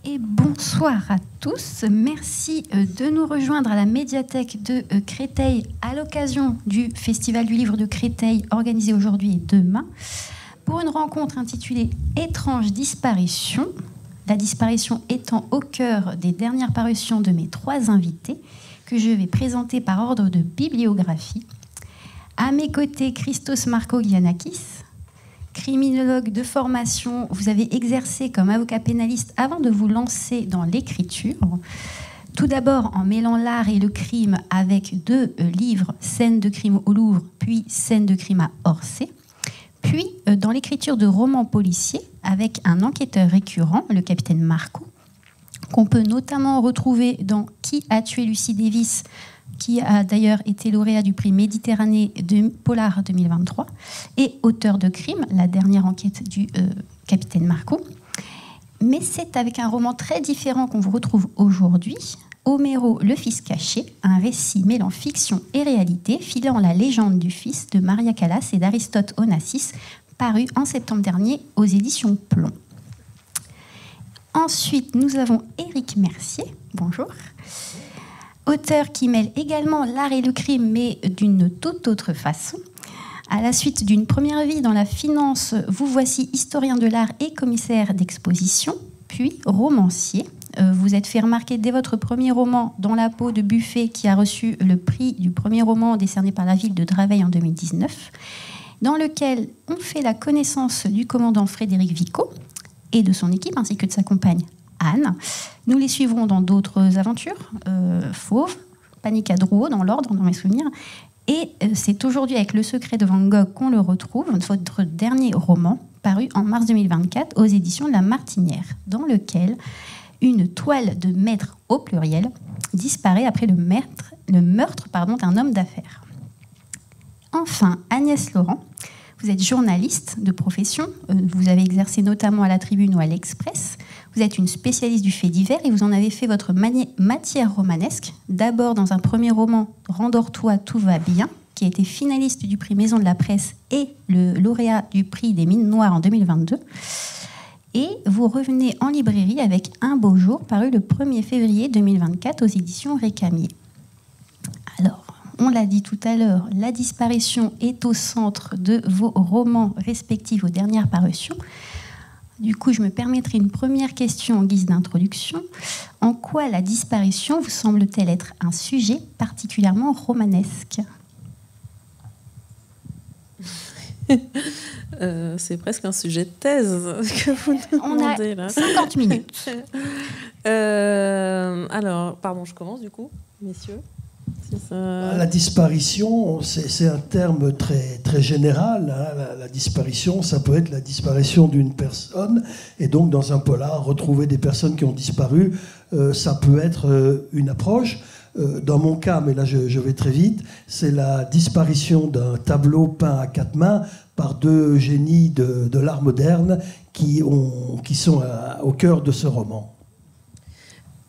Et bonsoir à tous. Merci de nous rejoindre à la médiathèque de Créteil à l'occasion du Festival du livre de Créteil organisé aujourd'hui et demain pour une rencontre intitulée « Étrange disparition », la disparition étant au cœur des dernières parutions de mes trois invités que je vais présenter par ordre de bibliographie. À mes côtés, Christos Markogiannakis, criminologue de formation, vous avez exercé comme avocat pénaliste avant de vous lancer dans l'écriture. Tout d'abord en mêlant l'art et le crime avec deux livres, Scènes de crime au Louvre, puis Scènes de crime à Orsay. Puis dans l'écriture de romans policiers avec un enquêteur récurrent, le capitaine Marco, qu'on peut notamment retrouver dans Qui a tué Lucie Davis, qui a d'ailleurs été lauréat du prix Méditerranée de Polar 2023, et Auteur de crime, la dernière enquête du capitaine Marco. Mais c'est avec un roman très différent qu'on vous retrouve aujourd'hui, Homero, le fils caché, un récit mêlant fiction et réalité, filant la légende du fils de Maria Callas et d'Aristote Onassis, paru en septembre dernier aux éditions Plomb. Ensuite, nous avons Éric Mercier, bonjour, auteur qui mêle également l'art et le crime, mais d'une toute autre façon. À la suite d'une première vie dans la finance, vous voici historien de l'art et commissaire d'exposition, puis romancier. Vous êtes fait remarquer dès votre premier roman, Dans la peau de Buffet, qui a reçu le prix du premier roman décerné par la ville de Draveil en 2019, dans lequel on fait la connaissance du commandant Frédéric Vicot et de son équipe, ainsi que de sa compagne Anne. Nous les suivrons dans d'autres aventures, Fauve, Panique à Drouot, dans l'ordre, dans mes souvenirs. Et c'est aujourd'hui avec Le secret de Van Gogh qu'on le retrouve, votre dernier roman, paru en mars 2024 aux éditions de La Martinière, dans lequel une toile de maître au pluriel disparaît après le meurtre d'un homme d'affaires. Enfin, Agnès Laurent, vous êtes journaliste de profession, vous avez exercé notamment à La Tribune ou à l'Express, vous êtes une spécialiste du fait divers et vous en avez fait votre matière romanesque, d'abord dans un premier roman, Rendors-toi, tout va bien, qui a été finaliste du prix Maison de la Presse et le lauréat du prix des Mines Noires en 2022. Et vous revenez en librairie avec Un beau jour, paru le 1er février 2024 aux éditions Récamier. Alors, on l'a dit tout à l'heure, la disparition est au centre de vos romans respectifs aux dernières parutions. Du coup, je me permettrai une première question en guise d'introduction. En quoi la disparition vous semble-t-elle être un sujet particulièrement romanesque ? C'est presque un sujet de thèse que vous demandez. On a 50 minutes. Alors, pardon, je commence du coup, messieurs. La disparition, c'est un terme très, très général. Hein. La disparition, ça peut être la disparition d'une personne. Et donc, dans un polar, retrouver des personnes qui ont disparu, ça peut être une approche. Dans mon cas, mais là je vais très vite, c'est la disparition d'un tableau peint à quatre mains par deux génies de l'art moderne qui sont au cœur de ce roman.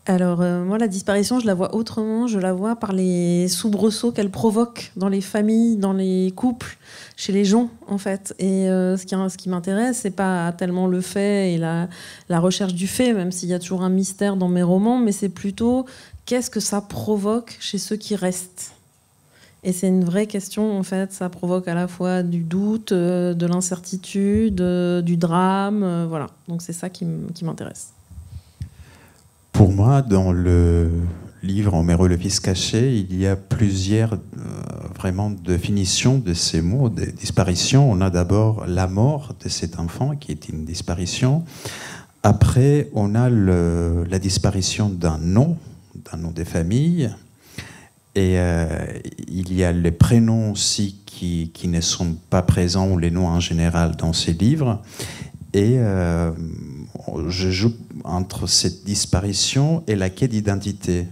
Alors, moi, la disparition, je la vois autrement. Je la vois par les soubresauts qu'elle provoque dans les familles, dans les couples, chez les gens, en fait. Et ce qui m'intéresse, c'est pas tellement le fait et la recherche du fait, même s'il y a toujours un mystère dans mes romans, mais c'est plutôt qu'est-ce que ça provoque chez ceux qui restent. Et c'est une vraie question, en fait. Ça provoque à la fois du doute, de l'incertitude, du drame, voilà. Donc c'est ça qui m'intéresse. Pour moi, dans le livre Homero, le fils caché, il y a plusieurs vraiment définitions de ces mots, de disparition. On a d'abord la mort de cet enfant, qui est une disparition. Après, on a la disparition d'un nom de famille. Et il y a les prénoms aussi qui ne sont pas présents, ou les noms en général, dans ces livres. Et je joue entre cette disparition et la quête d'identité.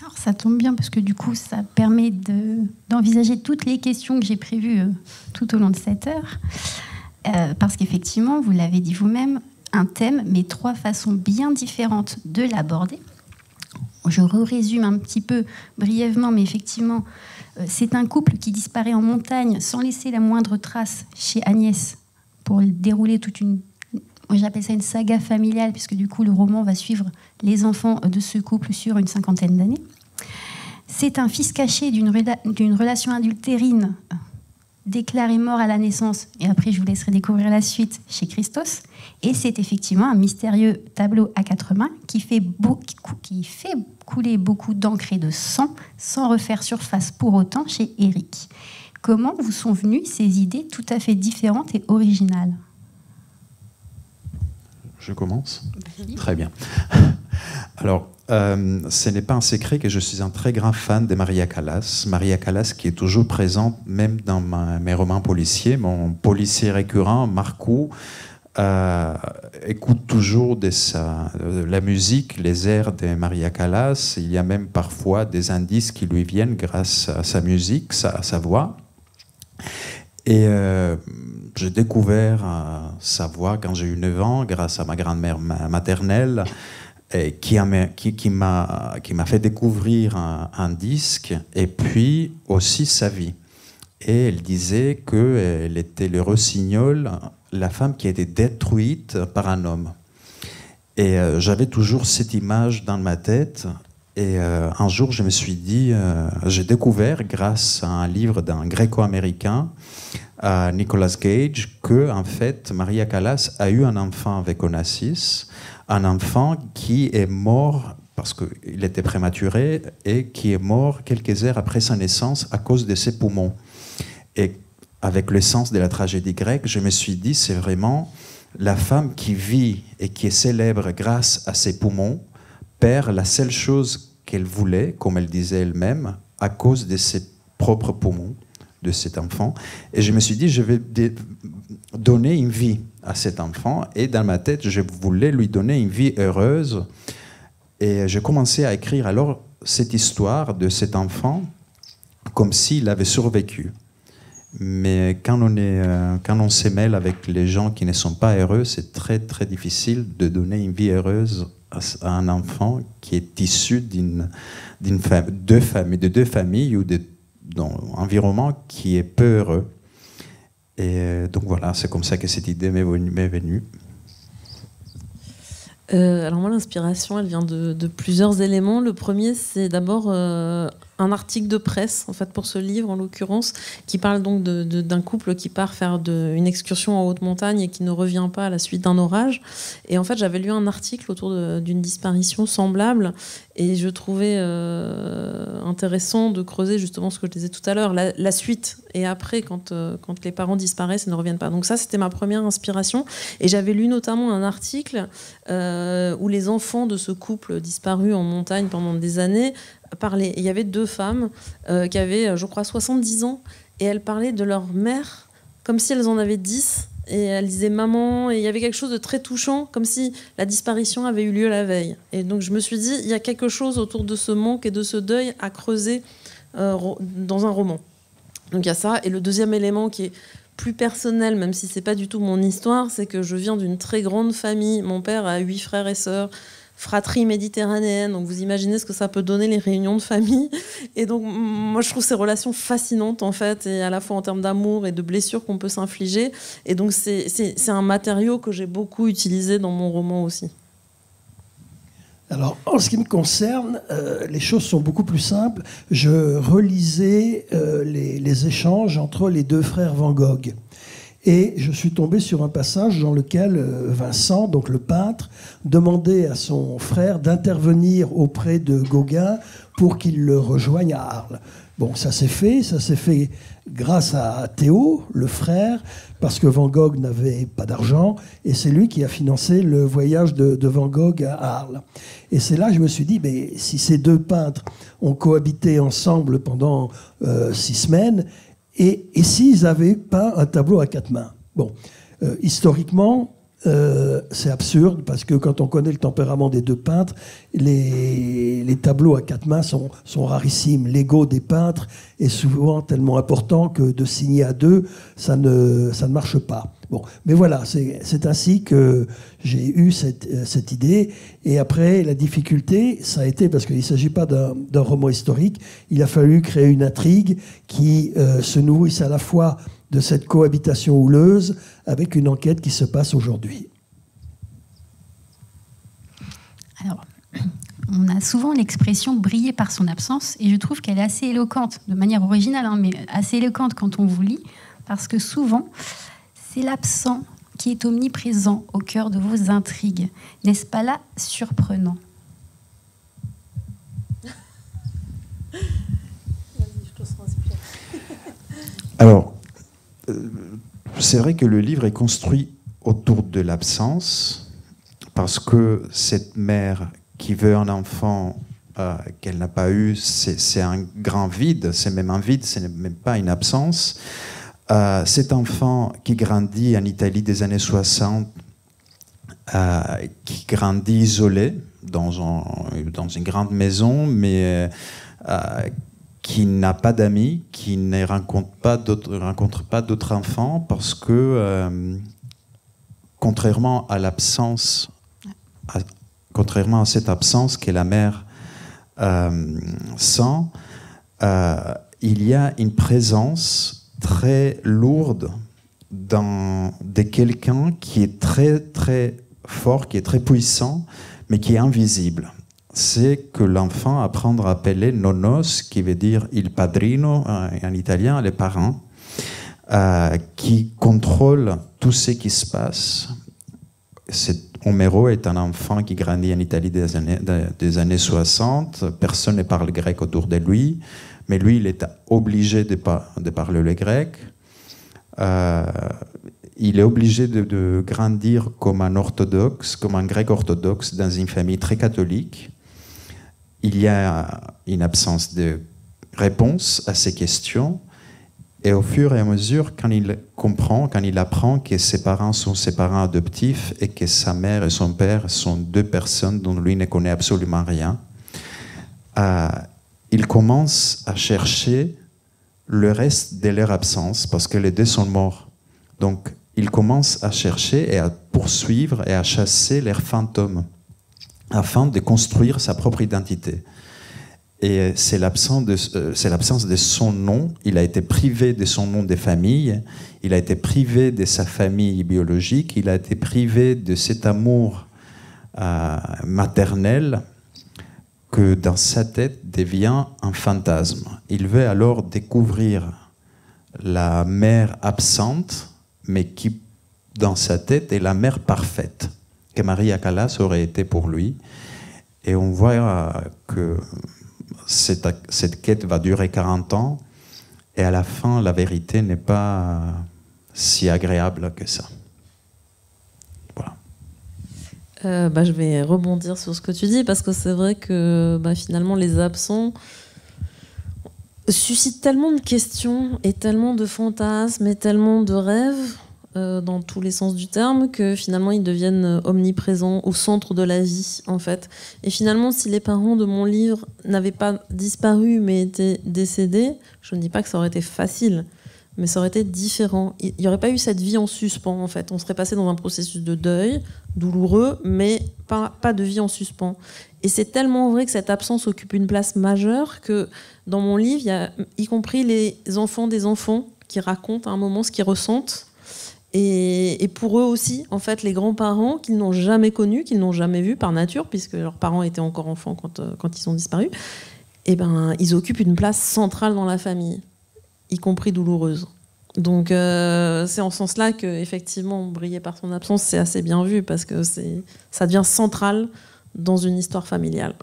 Alors ça tombe bien parce que du coup ça permet d'envisager toutes les questions que j'ai prévues tout au long de cette heure. Parce qu'effectivement, vous l'avez dit vous-même, un thème, mais trois façons bien différentes de l'aborder. Je résume un petit peu brièvement, mais effectivement, C'est un couple qui disparaît en montagne sans laisser la moindre trace chez Agnès pour dérouler toute une... Moi, j'appelle ça une saga familiale, puisque du coup, le roman va suivre les enfants de ce couple sur une 50aine d'années. C'est un fils caché d'une relation adultérine déclaré mort à la naissance, et après je vous laisserai découvrir la suite chez Christos. Et c'est effectivement un mystérieux tableau à 4 mains qui fait couler beaucoup d'encre et de sang sans refaire surface pour autant chez Éric. Comment vous sont venues ces idées tout à fait différentes et originales ? Je commence ? Oui. Très bien. Alors, ce n'est pas un secret que je suis un très grand fan de Maria Callas. Maria Callas qui est toujours présente même dans mes romans policiers. Mon policier récurrent, Marcou, écoute toujours la musique, les airs de Maria Callas. Il y a même parfois des indices qui lui viennent grâce à sa musique, à sa voix. Et j'ai découvert sa voix quand j'ai eu 9 ans grâce à ma grand-mère maternelle qui m'a fait découvrir un disque et puis aussi sa vie. Et elle disait qu'elle était le rossignol, la femme qui a été détruite par un homme. Et j'avais toujours cette image dans ma tête. Et un jour, je me suis dit, j'ai découvert, grâce à un livre d'un gréco-américain, Nicolas Gage, que en fait, Maria Callas a eu un enfant avec Onassis, un enfant qui est mort parce qu'il était prématuré et qui est mort quelques heures après sa naissance à cause de ses poumons. Et avec le sens de la tragédie grecque, je me suis dit, c'est vraiment la femme qui vit et qui est célèbre grâce à ses poumons perd la seule chose qu'elle voulait, comme elle disait elle-même, à cause de ses propres poumons, de cet enfant. Et je me suis dit, je vais donner une vie à cet enfant. Et dans ma tête, je voulais lui donner une vie heureuse. Et j'ai commencé à écrire alors cette histoire de cet enfant comme s'il avait survécu. Mais quand on se mêle avec les gens qui ne sont pas heureux, c'est très, très difficile de donner une vie heureuse à un enfant qui est issu de deux familles ou d'un environnement qui est peu heureux. Et donc voilà, c'est comme ça que cette idée m'est venue. Alors moi, l'inspiration, elle vient de plusieurs éléments. Le premier, c'est d'abord un article de presse, en fait, pour ce livre, en l'occurrence, qui parle donc d'un couple qui part faire une excursion en haute montagne et qui ne revient pas à la suite d'un orage. Et en fait, j'avais lu un article autour d'une disparition semblable et je trouvais intéressant de creuser justement ce que je disais tout à l'heure, la suite et après, quand les parents disparaissent et ne reviennent pas. Donc ça, c'était ma première inspiration. Et j'avais lu notamment un article où les enfants de ce couple disparu en montagne pendant des années parlaient. Il y avait 2 femmes qui avaient, je crois, 70 ans, et elles parlaient de leur mère comme si elles en avaient 10, et elles disaient maman, et il y avait quelque chose de très touchant, comme si la disparition avait eu lieu la veille. Et donc je me suis dit, il y a quelque chose autour de ce manque et de ce deuil à creuser dans un roman. Donc il y a ça. Et le deuxième élément qui est plus personnel, même si c'est pas du tout mon histoire, c'est que je viens d'une très grande famille. Mon père a 8 frères et sœurs, fratrie méditerranéenne, donc vous imaginez ce que ça peut donner les réunions de famille. Et donc moi je trouve ces relations fascinantes en fait, et à la fois en termes d'amour et de blessures qu'on peut s'infliger. Et donc c'est un matériau que j'ai beaucoup utilisé dans mon roman aussi. Alors, en ce qui me concerne, les choses sont beaucoup plus simples. Je relisais les échanges entre les 2 frères Van Gogh. Et je suis tombé sur un passage dans lequel Vincent, donc le peintre, demandait à son frère d'intervenir auprès de Gauguin pour qu'il le rejoigne à Arles. Bon, ça s'est fait grâce à Théo, le frère, parce que Van Gogh n'avait pas d'argent, et c'est lui qui a financé le voyage de Van Gogh à Arles. Et c'est là que je me suis dit, mais si ces 2 peintres ont cohabité ensemble pendant 6 semaines, et s'ils avaient peint un tableau à 4 mains? Bon, historiquement, c'est absurde parce que quand on connaît le tempérament des deux peintres, les tableaux à quatre mains sont rarissimes. L'ego des peintres est souvent tellement important que de signer à deux, ça ne marche pas. Bon, mais voilà, c'est ainsi que j'ai eu cette idée. Et après, la difficulté, ça a été, parce qu'il ne s'agit pas d'un roman historique, il a fallu créer une intrigue qui se nourrisse à la fois de cette cohabitation houleuse avec une enquête qui se passe aujourd'hui. Alors, on a souvent l'expression « briller par son absence » et je trouve qu'elle est assez éloquente, de manière originale, hein, mais assez éloquente quand on vous lit, parce que souvent, c'est l'absent qui est omniprésent au cœur de vos intrigues. N'est-ce pas là surprenant ? Alors, c'est vrai que le livre est construit autour de l'absence, parce que cette mère qui veut un enfant qu'elle n'a pas eu, c'est un grand vide, c'est même un vide, ce n'est même pas une absence. Cet enfant qui grandit en Italie des années 60, qui grandit isolé dans une grande maison, mais qui n'a pas d'amis, qui ne rencontre pas d'autres enfants, parce que contrairement à cette absence que la mère sent, il y a une présence très lourde de quelqu'un qui est très très fort, qui est très puissant, mais qui est invisible. C'est que l'enfant apprend à appeler nonnos, qui veut dire il padrino en italien, les parents, qui contrôle tout ce qui se passe. Homero est un enfant qui grandit en Italie des années 60. Personne ne parle grec autour de lui, mais lui, il est obligé de parler le grec. Il est obligé de grandir comme un grec orthodoxe dans une famille très catholique. Il y a une absence de réponse à ces questions. Et au fur et à mesure, quand il apprend que ses parents sont ses parents adoptifs et que sa mère et son père sont deux personnes dont lui ne connaît absolument rien, il commence à chercher le reste de leur absence parce que les deux sont morts. Donc, il commence à chercher et à poursuivre et à chasser leurs fantômes afin de construire sa propre identité. Et c'est l'absence de son nom. Il a été privé de son nom de famille, il a été privé de sa famille biologique, il a été privé de cet amour maternel que dans sa tête devient un fantasme. Il veut alors découvrir la mère absente, mais qui, dans sa tête, est la mère parfaite, que Maria Callas aurait été pour lui. Et on voit que cette quête va durer 40 ans, et à la fin, la vérité n'est pas si agréable que ça. Voilà. Je vais rebondir sur ce que tu dis, parce que c'est vrai que finalement, les absents suscitent tellement de questions, et tellement de fantasmes, et tellement de rêves, dans tous les sens du terme, que finalement ils deviennent omniprésents au centre de la vie, en fait. Et finalement, si les parents de mon livre n'avaient pas disparu mais étaient décédés, je ne dis pas que ça aurait été facile, mais ça aurait été différent. Il n'y aurait pas eu cette vie en suspens, en fait. On serait passé dans un processus de deuil douloureux, mais pas de vie en suspens. Et c'est tellement vrai que cette absence occupe une place majeure que dans mon livre, il y a y compris les enfants des enfants qui racontent à un moment ce qu'ils ressentent. Et pour eux aussi, en fait, les grands-parents qu'ils n'ont jamais connus, qu'ils n'ont jamais vus par nature, puisque leurs parents étaient encore enfants quand ils ont disparu, ils occupent une place centrale dans la famille, y compris douloureuse. Donc c'est en ce sens-là qu'effectivement, briller par son absence, c'est assez bien vu, parce que ça devient central dans une histoire familiale.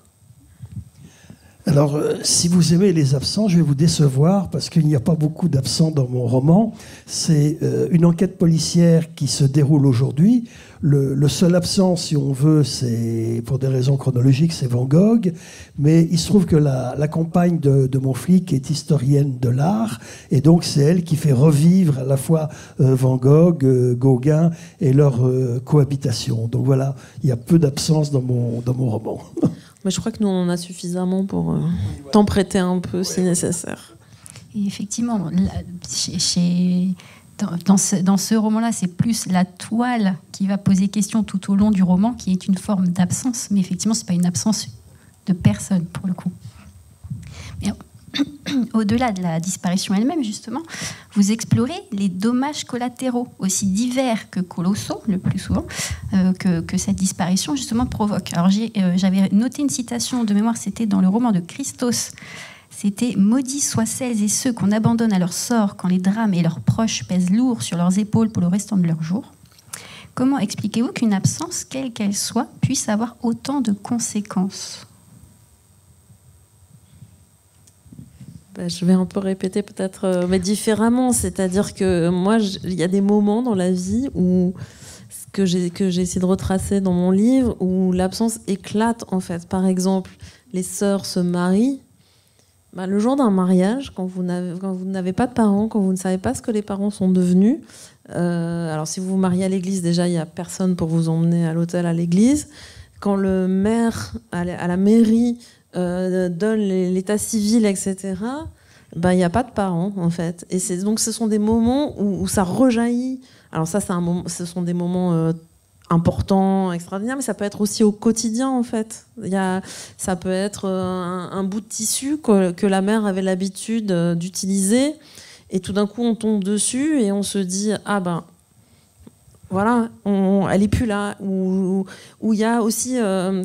Alors, si vous aimez les absents, je vais vous décevoir parce qu'il n'y a pas beaucoup d'absents dans mon roman. C'est une enquête policière qui se déroule aujourd'hui. Le seul absent, si on veut, c'est pour des raisons chronologiques, c'est Van Gogh. Mais il se trouve que la compagne de mon flic est historienne de l'art. Et donc, c'est elle qui fait revivre à la fois Van Gogh, Gauguin et leur cohabitation. Donc voilà, il y a peu d'absence dans mon roman. Mais je crois que nous, on en a suffisamment pour t'en prêter un peu si nécessaire. Et effectivement, dans ce roman-là, c'est plus la toile qui va poser question tout au long du roman, qui est une forme d'absence. Mais effectivement, ce n'est pas une absence de personne, pour le coup. Mais au-delà de la disparition elle-même, justement, vous explorez les dommages collatéraux, aussi divers que colossaux, le plus souvent, que cette disparition, justement, provoque. Alors, j'avais noté une citation de mémoire, c'était dans le roman de Christos. C'était « Maudits soient celles et ceux qu'on abandonne à leur sort quand les drames et leurs proches pèsent lourd sur leurs épaules pour le restant de leur jour. » Comment expliquez-vous qu'une absence, quelle qu'elle soit, puisse avoir autant de conséquences ? Je vais un peu répéter peut-être, mais différemment. C'est-à-dire que moi, il y a des moments dans la vie où que j'ai essayé de retracer dans mon livre, où l'absence éclate, en fait. Par exemple, les sœurs se marient. Le jour d'un mariage, quand vous n'avez pas de parents, quand vous ne savez pas ce que les parents sont devenus, alors si vous vous mariez à l'église, déjà, il n'y a personne pour vous emmener à l'hôtel, à l'église. Quand le maire, à la mairie, donne l'état civil, etc., il n'y a pas de parents, en fait. Et donc, ce sont des moments où ça rejaillit. Alors ça, ce sont des moments importants, extraordinaires, mais ça peut être aussi au quotidien, en fait. Ça peut être un bout de tissu que la mère avait l'habitude d'utiliser, et tout d'un coup, on tombe dessus et on se dit « Ah ben, voilà, elle n'est plus là. » Ou il y a aussi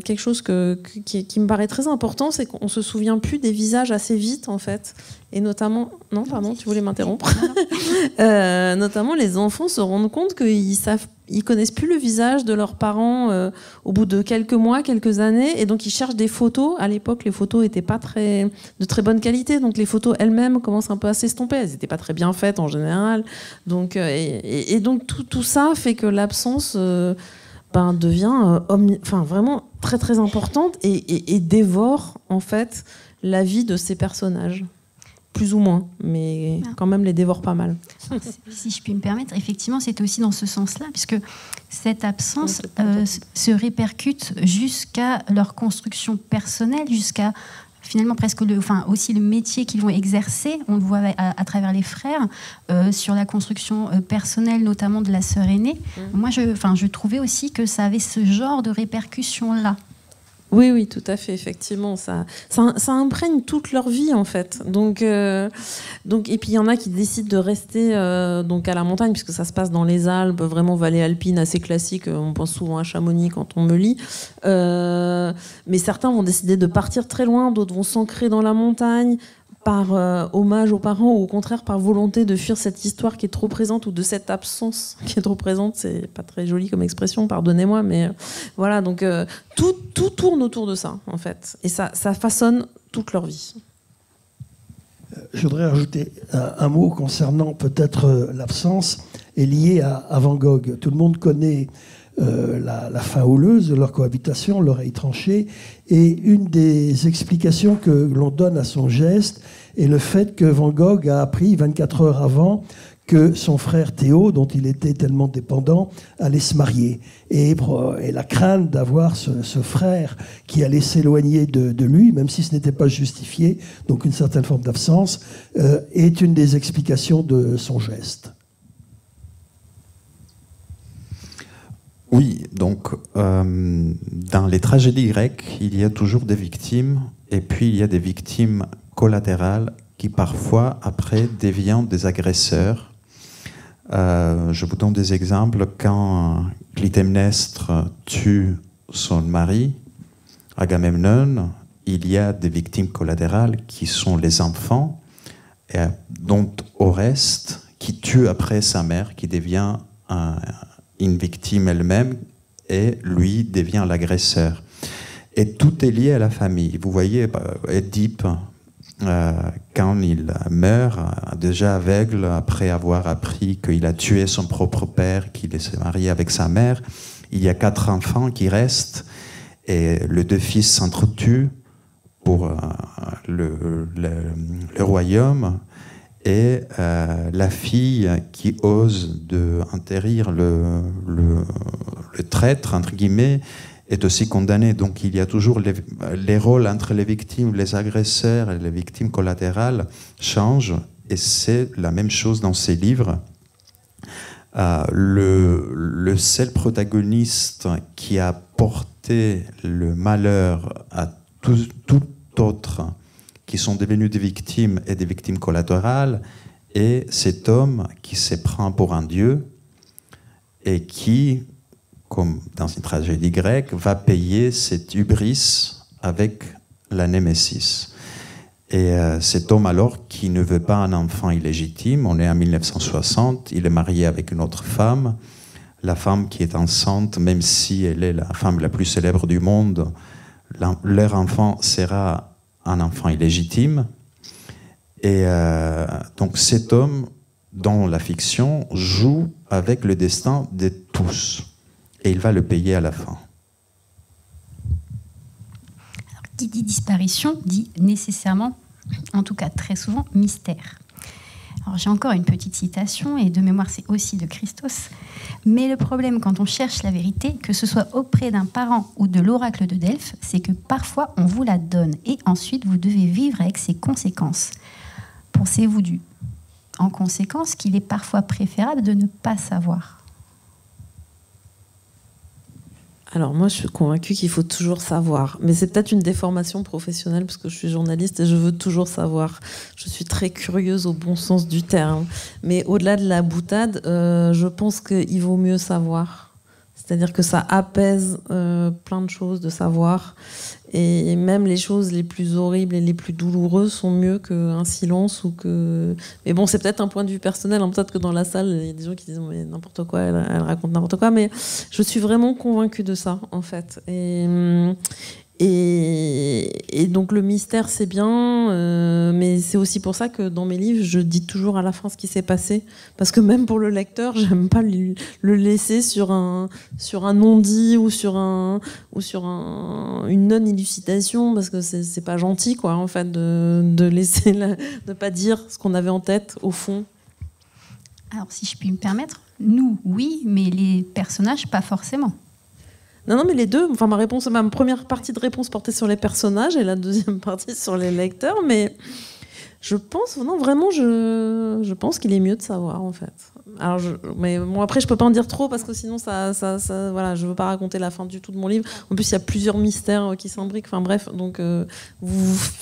quelque chose qui me paraît très important, c'est qu'on ne se souvient plus des visages assez vite, en fait. Et notamment... Non, pardon, tu voulais m'interrompre. Notamment, les enfants se rendent compte qu'ils connaissent plus le visage de leurs parents au bout de quelques mois, quelques années, et donc ils cherchent des photos. À l'époque, les photos n'étaient pas de très bonne qualité, donc les photos elles-mêmes commencent un peu à s'estomper. Elles n'étaient pas très bien faites en général. Donc, et donc tout ça fait que l'absence devient vraiment très très importante et dévore en fait la vie de ces personnages. Plus ou moins, mais quand même les dévore pas mal. Si je puis me permettre, effectivement, c'était aussi dans ce sens-là, puisque cette absence se répercute jusqu'à leur construction personnelle, jusqu'à finalement presque aussi le métier qu'ils vont exercer. On le voit à travers les frères, sur la construction personnelle, notamment de la sœur aînée. Moi, je trouvais aussi que ça avait ce genre de répercussions-là. Oui, tout à fait, effectivement. Ça imprègne toute leur vie, en fait. Donc, et puis, il y en a qui décident de rester donc à la montagne, puisque ça se passe dans les Alpes, vraiment vallée alpine, assez classique. On pense souvent à Chamonix quand on me lit. Mais certains vont décider de partir très loin, d'autres vont s'ancrer dans la montagne, par hommage aux parents, ou au contraire par volonté de fuir cette histoire qui est trop présente, ou de cette absence qui est trop présente. C'est pas très joli comme expression, pardonnez-moi, mais voilà, donc tout tourne autour de ça, en fait, et ça façonne toute leur vie. Je voudrais ajouter un mot concernant peut-être l'absence est liée à Van Gogh. Tout le monde connaît la fin houleuse de leur cohabitation, l'oreille tranchée, et une des explications que l'on donne à son geste est le fait que Van Gogh a appris 24 heures avant que son frère Théo, dont il était tellement dépendant, allait se marier. Et la crainte d'avoir ce frère qui allait s'éloigner de lui, même si ce n'était pas justifié, donc une certaine forme d'absence, est une des explications de son geste. Oui, donc dans les tragédies grecques, il y a toujours des victimes, et puis il y a des victimes collatérales qui parfois, après, deviennent des agresseurs. Je vous donne des exemples. Quand Clytemnestre tue son mari, Agamemnon, il y a des victimes collatérales qui sont les enfants, dont Oreste, qui tue après sa mère, qui devient une victime elle-même, et lui devient l'agresseur. Et tout est lié à la famille. Vous voyez, Édipe, quand il meurt, déjà aveugle, après avoir appris qu'il a tué son propre père, qu'il s'est marié avec sa mère, il y a 4 enfants qui restent, et les 2 fils s'entretuent pour le royaume, et la fille qui ose enterrir le traître, entre guillemets, est aussi condamnée. Donc il y a toujours les rôles entre les victimes, les agresseurs et les victimes collatérales changent, et c'est la même chose dans ces livres. Le seul protagoniste qui a porté le malheur à tout autre qui sont devenus des victimes et des victimes collatérales, et cet homme qui se prend pour un dieu et qui, comme dans une tragédie grecque, va payer cette hubris avec la némésis. Et cet homme alors qui ne veut pas un enfant illégitime, on est en 1960, il est marié avec une autre femme, la femme qui est enceinte, même si elle est la femme la plus célèbre du monde, leur enfant sera un enfant illégitime. Et donc cet homme, dans la fiction, joue avec le destin de tous. Et il va le payer à la fin. Alors, qui dit disparition dit nécessairement, en tout cas très souvent, mystère. Alors j'ai encore une petite citation, et de mémoire c'est aussi de Christos. Mais le problème quand on cherche la vérité, que ce soit auprès d'un parent ou de l'oracle de Delphes, c'est que parfois on vous la donne, et ensuite vous devez vivre avec ses conséquences. Pensez-vous en conséquence qu'il est parfois préférable de ne pas savoir ? Alors moi, je suis convaincue qu'il faut toujours savoir. Mais c'est peut-être une déformation professionnelle parce que je suis journaliste et je veux toujours savoir. Je suis très curieuse au bon sens du terme. Mais au-delà de la boutade, je pense qu'il vaut mieux savoir. C'est-à-dire que ça apaise plein de choses de savoir. Et même les choses les plus horribles et les plus douloureuses sont mieux qu'un silence ou que... Mais bon, c'est peut-être un point de vue personnel. Hein. Peut-être que dans la salle, il y a des gens qui disent mais n'importe quoi, elle raconte n'importe quoi. Mais je suis vraiment convaincue de ça, en fait. Et donc le mystère, c'est bien, mais c'est aussi pour ça que dans mes livres, je dis toujours à la fin ce qui s'est passé. Parce que même pour le lecteur, j'aime pas le laisser sur un non-dit ou sur une non-élucidation, parce que c'est pas gentil, quoi, en fait, de laisser de pas dire ce qu'on avait en tête, au fond. Alors, si je puis me permettre, nous, oui, mais les personnages, pas forcément. Non, mais les deux. Enfin, ma première partie de réponse portait sur les personnages et la deuxième partie sur les lecteurs. Mais je pense, non, vraiment, je pense qu'il est mieux de savoir, en fait. Alors, mais bon, après, je peux pas en dire trop parce que sinon, voilà, je veux pas raconter la fin du tout de mon livre. En plus, il y a plusieurs mystères qui s'imbriquent. Enfin, bref, donc,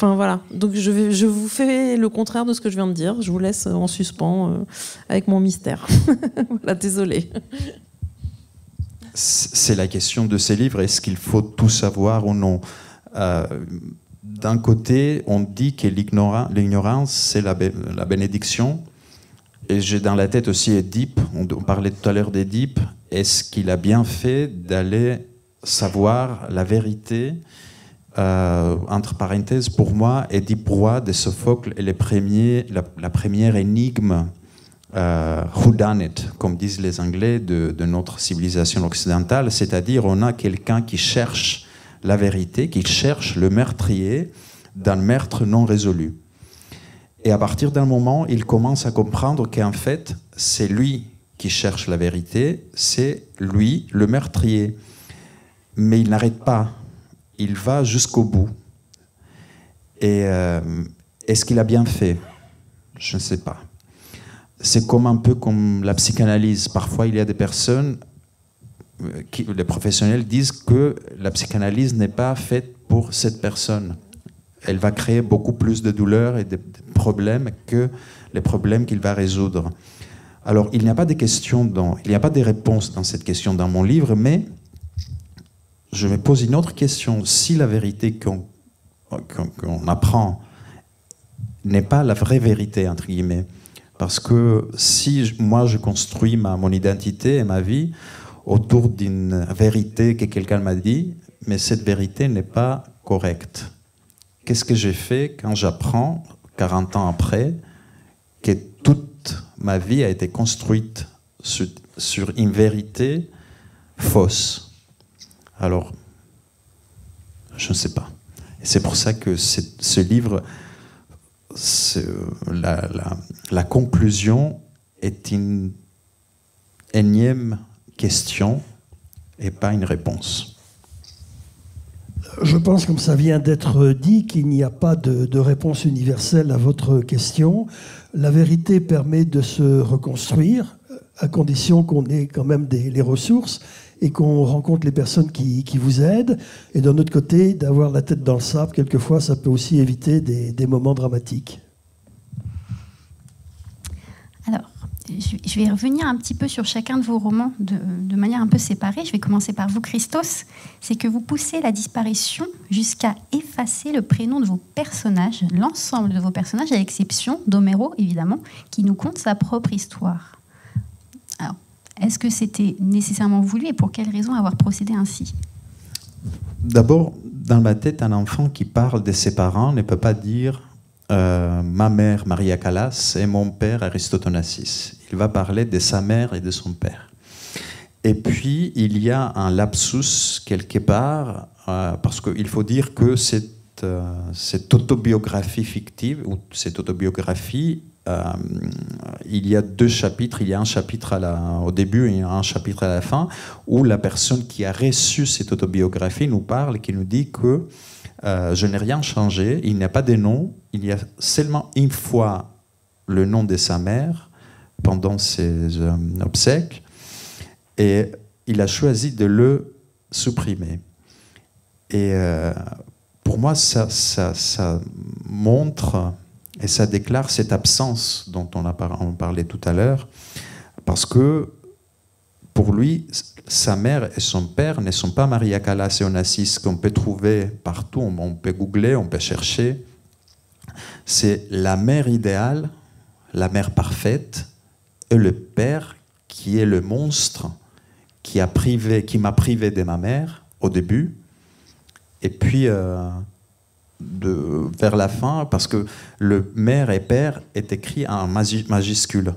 voilà. Donc, je vous fais le contraire de ce que je viens de dire. Je vous laisse en suspens avec mon mystère. Voilà, désolée. C'est la question de ces livres, est-ce qu'il faut tout savoir ou non? D'un côté, on dit que l'ignorance, c'est la bénédiction. Et j'ai dans la tête aussi Édipe, on parlait tout à l'heure d'Édipe. Est-ce qu'il a bien fait d'aller savoir la vérité? Entre parenthèses, pour moi, Édipe roi de Sophocle est la première énigme who done it, comme disent les Anglais, de notre civilisation occidentale, c'est-à-dire on a quelqu'un qui cherche la vérité, qui cherche le meurtrier d'un meurtre non résolu. Et à partir d'un moment, il commence à comprendre qu'en fait, c'est lui qui cherche la vérité, c'est lui le meurtrier. Mais il n'arrête pas, il va jusqu'au bout. Et est-ce qu'il a bien fait? Je ne sais pas. C'est un peu comme la psychanalyse. Parfois, il y a des personnes, les professionnels disent que la psychanalyse n'est pas faite pour cette personne. Elle va créer beaucoup plus de douleurs et de problèmes que les problèmes qu'il va résoudre. Alors, il n'y a pas de réponse dans cette question dans mon livre, mais je me pose une autre question. Si la vérité qu'on apprend n'est pas la vraie vérité, entre guillemets, parce que si moi je construis mon identité et ma vie autour d'une vérité que quelqu'un m'a dit, mais cette vérité n'est pas correcte. Qu'est-ce que j'ai fait quand j'apprends, 40 ans après, que toute ma vie a été construite sur une vérité fausse? Alors, je ne sais pas. Et c'est pour ça que ce livre, la conclusion est une énième question et pas une réponse. Je pense, comme ça vient d'être dit, qu'il n'y a pas de réponse universelle à votre question. La vérité permet de se reconstruire, à condition qu'on ait quand même les ressources et qu'on rencontre les personnes qui vous aident. Et d'un autre côté, d'avoir la tête dans le sable, quelquefois, ça peut aussi éviter des moments dramatiques. Alors, je vais revenir un petit peu sur chacun de vos romans de manière un peu séparée. Je vais commencer par vous, Christos. C'est que vous poussez la disparition jusqu'à effacer le prénom de vos personnages, l'ensemble de vos personnages, à l'exception d'Homero, évidemment, qui nous conte sa propre histoire. Alors, est-ce que c'était nécessairement voulu et pour quelles raisons avoir procédé ainsi? D'abord, dans ma tête, un enfant qui parle de ses parents ne peut pas dire ma mère Maria Callas et mon père Aristote Onassis. Il va parler de sa mère et de son père. Et puis, il y a un lapsus quelque part, parce qu'il faut dire que cette autobiographie fictive, ou cette autobiographie, il y a 2 chapitres. Il y a un chapitre au début et un chapitre à la fin, où la personne qui a reçu cette autobiographie nous parle, qui nous dit que je n'ai rien changé, il n'y a pas de nom, il y a seulement une fois le nom de sa mère pendant ses obsèques, et il a choisi de le supprimer. Et pour moi, ça montre et ça déclare cette absence dont on parlait tout à l'heure, parce que pour lui, sa mère et son père ne sont pas Maria Callas et Onassis qu'on peut trouver partout, on peut googler, on peut chercher. C'est la mère idéale, la mère parfaite, et le père qui est le monstre qui m'a privé de ma mère au début, et puis vers la fin, parce que le mère et père est écrit en majuscule.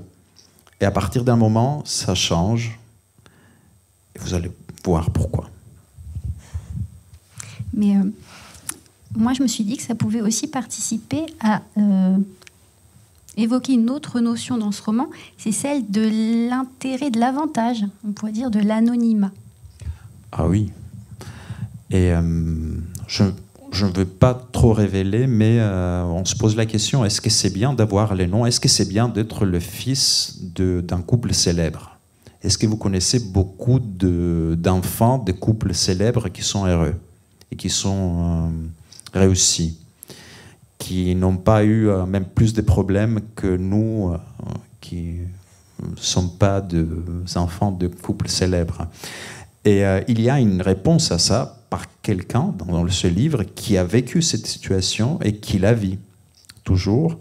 Et à partir d'un moment, ça change. Et vous allez voir pourquoi. Mais moi, je me suis dit que ça pouvait aussi participer à évoquer une autre notion dans ce roman, c'est celle de l'intérêt, de l'avantage, on pourrait dire de l'anonymat. Ah oui. Et je ne veux pas trop révéler, mais on se pose la question, est-ce que c'est bien d'avoir les noms? Est-ce que c'est bien d'être le fils d'un couple célèbre? Est-ce que vous connaissez beaucoup d'enfants de couples célèbres qui sont heureux et qui sont réussis, qui n'ont pas eu même plus de problèmes que nous, qui ne sommes pas des enfants de couples célèbres? Et il y a une réponse à ça par quelqu'un dans ce livre qui a vécu cette situation et qui la vit toujours,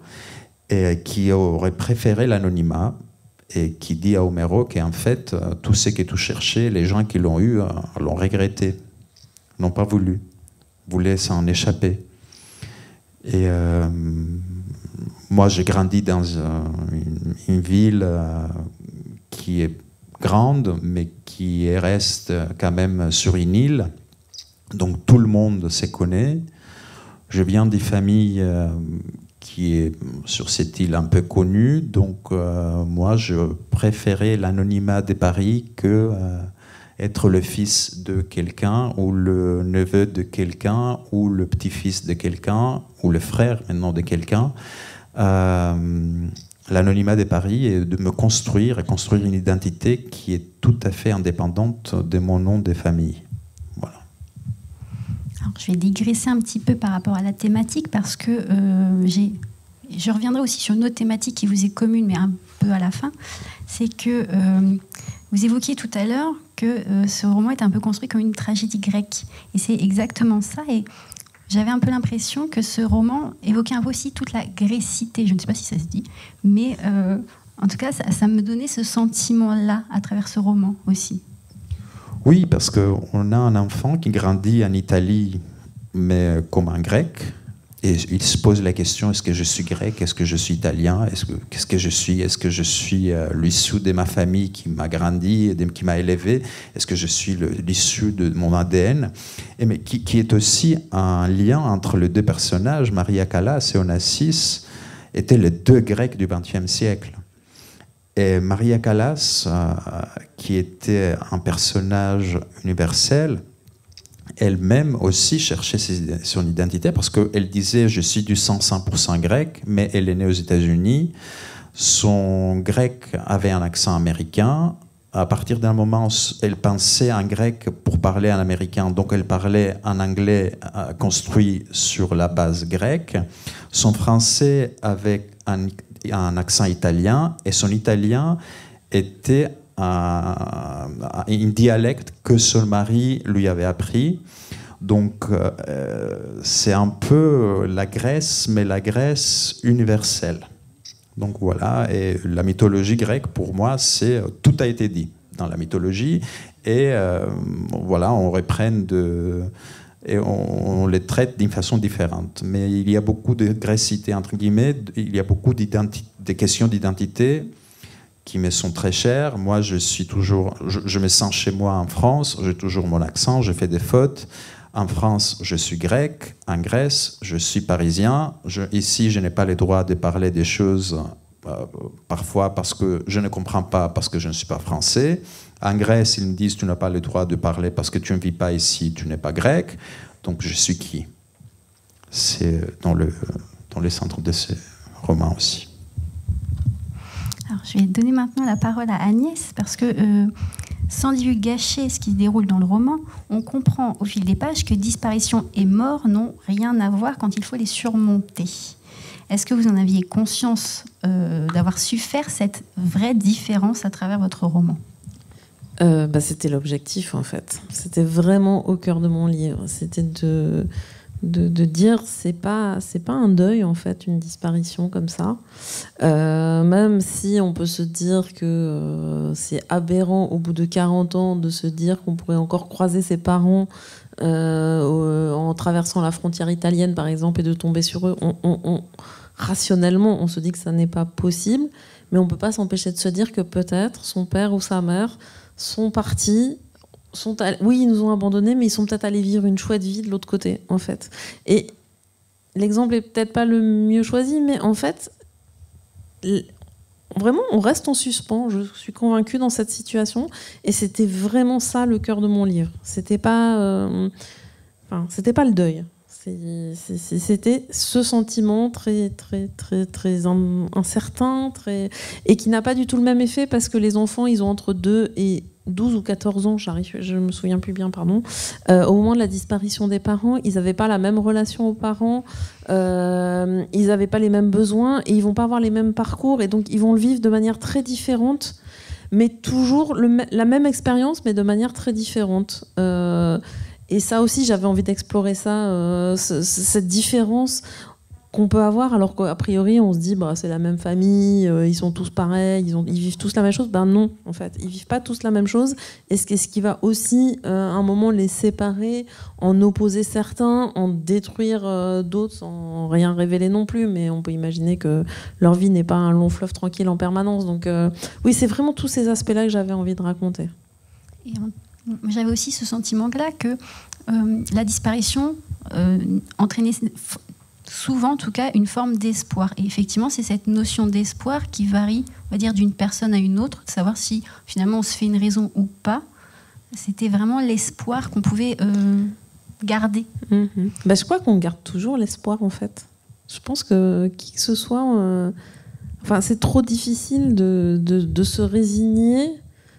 et qui aurait préféré l'anonymat, et qui dit à Homero qu'en fait, tout ce que tu cherchais, les gens qui l'ont eu l'ont regretté, n'ont pas voulu, voulaient s'en échapper. Et moi, j'ai grandi dans une ville qui est grande, mais qui reste quand même sur une île, donc tout le monde se connaît. Je viens d'une famille qui est sur cette île un peu connue, donc moi je préférais l'anonymat de Paris que être le fils de quelqu'un, ou le neveu de quelqu'un, ou le petit-fils de quelqu'un, ou le frère maintenant de quelqu'un. L'anonymat de Paris est de me construire et construire une identité qui est tout à fait indépendante de mon nom de famille. Voilà. Alors, je vais digresser un petit peu par rapport à la thématique, parce que je reviendrai aussi sur une autre thématique qui vous est commune, mais un peu à la fin. C'est que vous évoquiez tout à l'heure que ce roman est un peu construit comme une tragédie grecque. Et c'est exactement ça. Et j'avais un peu l'impression que ce roman évoquait un peu aussi toute la grécité. Je ne sais pas si ça se dit, mais en tout cas, ça me donnait ce sentiment-là à travers ce roman aussi. Oui, parce qu'on a un enfant qui grandit en Italie, mais comme un grec, et il se pose la question, est-ce que je suis grec, est-ce que je suis italien, qu'est-ce que je suis, est-ce que je suis l'issue de ma famille qui m'a grandi, qui m'a élevé, est-ce que je suis l'issue de mon ADN, mais qui est aussi un lien entre les deux personnages. Maria Callas et Onassis étaient les deux Grecs du XXe siècle. Et Maria Callas, qui était un personnage universel, elle-même aussi cherchait son identité, parce qu'elle disait « je suis du sang 100% grec », mais elle est née aux États-Unis. Son grec avait un accent américain. À partir d'un moment, elle pensait en grec pour parler en américain, donc elle parlait en anglais construit sur la base grecque. Son français avec un accent italien, et son italien était un dialecte que son mari lui avait appris. Donc c'est un peu la Grèce, mais la Grèce universelle. Donc voilà, et la mythologie grecque, pour moi, tout a été dit dans la mythologie, et voilà, on reprenne et on les traite d'une façon différente. Mais il y a beaucoup de grécité, entre guillemets, il y a beaucoup de questions d'identité qui me sont très chères. Moi, je me sens chez moi en France, j'ai toujours mon accent, je fais des fautes. En France, je suis grec. En Grèce, je suis parisien. Ici, je n'ai pas le droit de parler des choses parfois parce que je ne comprends pas, parce que je ne suis pas français. En Grèce, ils me disent tu n'as pas le droit de parler parce que tu ne vis pas ici, tu n'es pas grec. Donc, je suis qui? C'est dans le centre de ces romans aussi. Alors, je vais donner maintenant la parole à Agnès, parce que sans gâcher ce qui se déroule dans le roman, on comprend au fil des pages que disparition et mort n'ont rien à voir quand il faut les surmonter. Est-ce que vous en aviez conscience d'avoir su faire cette vraie différence à travers votre roman ? C'était l'objectif, en fait. C'était vraiment au cœur de mon livre. C'était de dire c'est pas un deuil, en fait, une disparition comme ça, même si on peut se dire que c'est aberrant au bout de 40 ans de se dire qu'on pourrait encore croiser ses parents en traversant la frontière italienne, par exemple, et de tomber sur eux. Rationnellement, on se dit que ça n'est pas possible, mais on peut pas s'empêcher de se dire que peut-être son père ou sa mère sont partis. Oui, ils nous ont abandonnés, mais ils sont peut-être allés vivre une chouette vie de l'autre côté, en fait. Et l'exemple est peut-être pas le mieux choisi, mais en fait, vraiment, on reste en suspens. Je suis convaincue dans cette situation, et c'était vraiment ça le cœur de mon livre. C'était pas le deuil. C'était ce sentiment très, très, très, très incertain, et qui n'a pas du tout le même effet, parce que les enfants, ils ont entre 2 et 12 ou 14 ans, je me souviens plus bien, pardon. Au moment de la disparition des parents, ils n'avaient pas la même relation aux parents, ils n'avaient pas les mêmes besoins, et ils vont pas avoir les mêmes parcours, et donc ils vont le vivre de manière très différente, mais toujours la même expérience, mais de manière très différente. Et ça aussi, j'avais envie d'explorer ça, cette différence qu'on peut avoir, alors qu'a priori, on se dit c'est la même famille, ils sont tous pareils, ils vivent tous la même chose. Non, en fait, ils vivent pas tous la même chose. Et ce qui va aussi, à un moment, les séparer, en opposer certains, en détruire d'autres, sans rien révéler non plus. Mais on peut imaginer que leur vie n'est pas un long fleuve tranquille en permanence. Donc oui, c'est vraiment tous ces aspects-là que j'avais envie de raconter. Et j'avais aussi ce sentiment-là que la disparition entraînait souvent, en tout cas, une forme d'espoir. Et effectivement, c'est cette notion d'espoir qui varie, on va dire, d'une personne à une autre, de savoir si finalement on se fait une raison ou pas. C'était vraiment l'espoir qu'on pouvait garder. Je crois qu'on garde toujours l'espoir, en fait. Je pense que qui que ce soit, c'est trop difficile de se résigner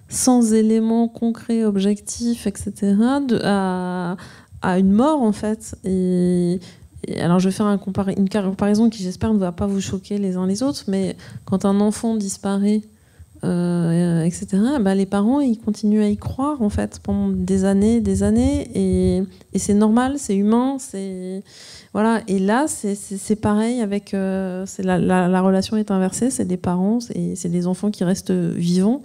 sans éléments concrets, objectifs, etc., à une mort, en fait. Et alors, je vais faire une comparaison qui, j'espère, ne va pas vous choquer les uns les autres, mais quand un enfant disparaît etc., les parents, ils continuent à y croire, en fait, pendant des années, et c'est normal, c'est humain, voilà. Et là, c'est pareil avec... la relation est inversée, c'est des parents, c'est des enfants qui restent vivants,